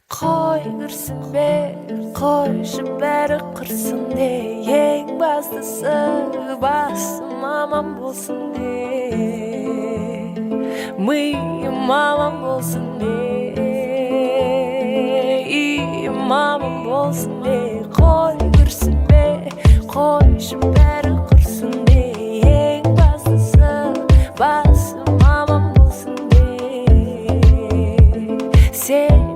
Қой кірсін бе, қойшы бәрі қырсын де, ең бастысы басым аман болсын де, миым аман болсын де, иім аман болсын де. Қой кірсін бе, қойшы бәрі қырсын де, ең бастысы басым аман болсын де, сен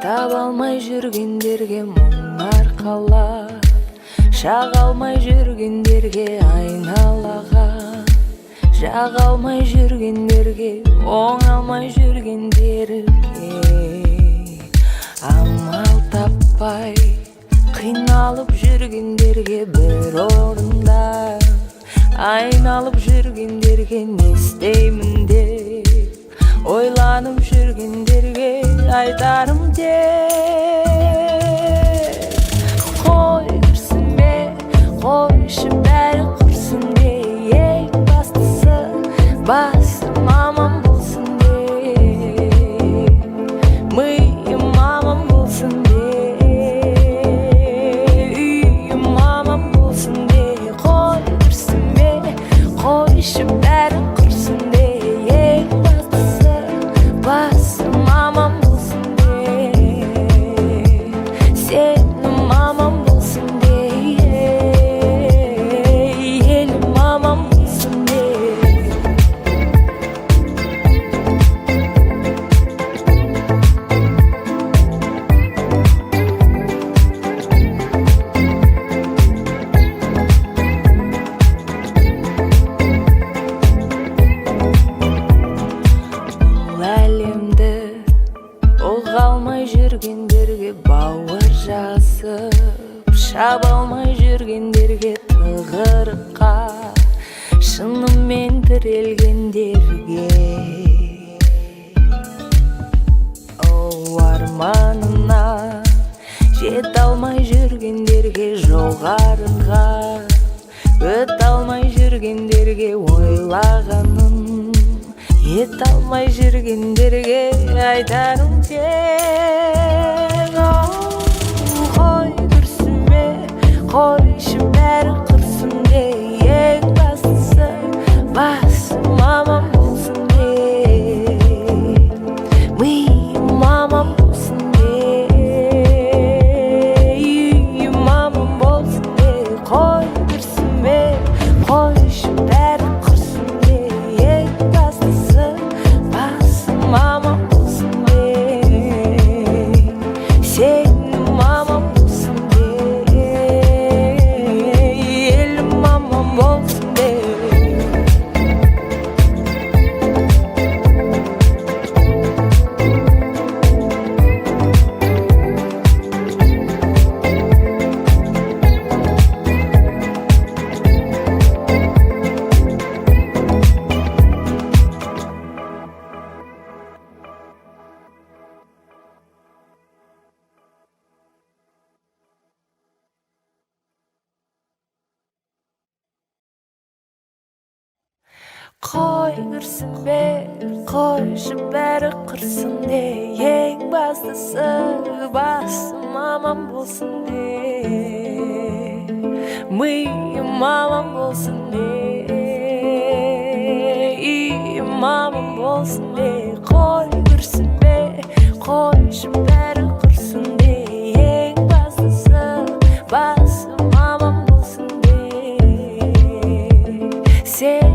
таба алмай жүргендерге мұңар қалар, шаға алмай жүргендерге айналаған, жаға алмай жүргендерге оңалмай жүргендерге амал таппай қиналып жүргендерге бір орында айналып жүргендерге не істеймін деп ойланып жүргендерге айтарым тек қой кірсін бе, қойшы бәрі құрсын де, ең бастысы басым аман болсын де, миым аман болсын де, үйім аман болсын де. Қой кірсін бе, қойшы бәрі құрсын де, ең бастысы басым аман болсын де, сенім аман болсын де, елім аман болсын де. Бұл әлемді ұға алмай жүргендерге бауыр жазып, шаба алмай жүргендерге тығырыққа, шынымен тірелгендерге, оу арманына жете алмай жүргендерге, жоғарыға өте алмай жүргендерге, ойлағанын ете алмай жүргендерге айтарым тек қой кірсін бе, қойшы бәрі қырсын де, ең бастысы басым аман болсын де, миым аман болсын де, үйім аман болсын де. Қой кірсін бе, қойшы бәрі қырсын де, ең бастысы басым аман болсын де, сенім аман болсын де, елім аман болсын де. Қой кірсін бе, қойшы бәрі қырсын де, ең бастысы басым аман болсын де, миым аман болсын де, үйім аман болсын де. Қой кірсін бе, қойшы бәрі қырсын де, ең бастысы басым аман болсын де, сен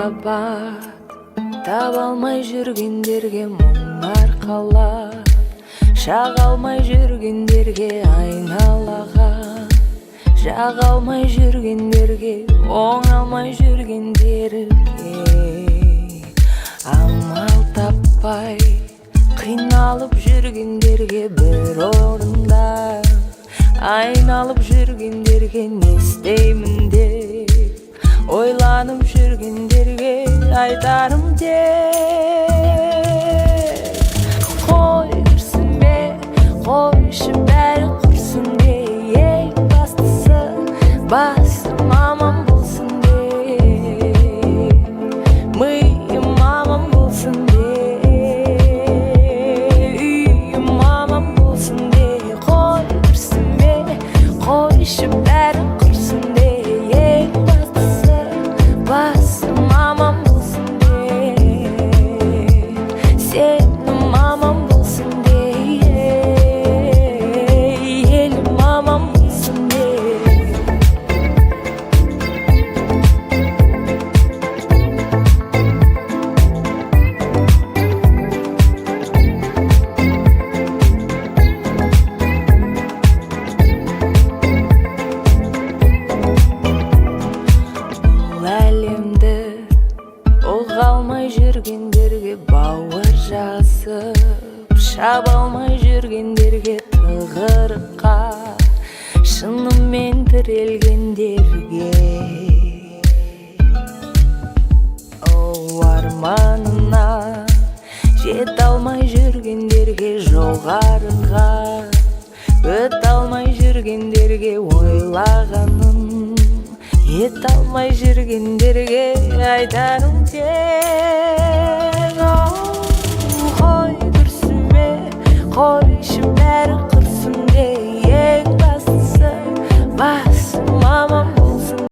махаббат таба алмай жүргендерге мұңар қалап, шаға алмай жүргендерге айналаға, жаға алмай жүргендерге, оңалмай жүргендерге амал таппай қиналып жүргендерге бір орында, айналып жүргендерге не істеймін деп ойланып жүргендерге айтарым тек қой күрсінбе, қойшы бәрі құрсын де, ең бастысы басым аман болсын де, миым аман болсын де, үйім аман болсын де, қой күрсінбе, қойшы бәрі құрсын де, ең бастысы басым аман болсын де, сенім аман болсын де, елім аман болсын де. Бұл әлемді ұға алмай жүргендерге бауыр жазып, шаба алмай жүргендерге тығырыққа, шынымен тірелгендерге, оу арманына жете алмай жүргендерге, жоғарыға өте алмай жүргендерге, ойлағанын ете алмай жүргендерге айтарым тек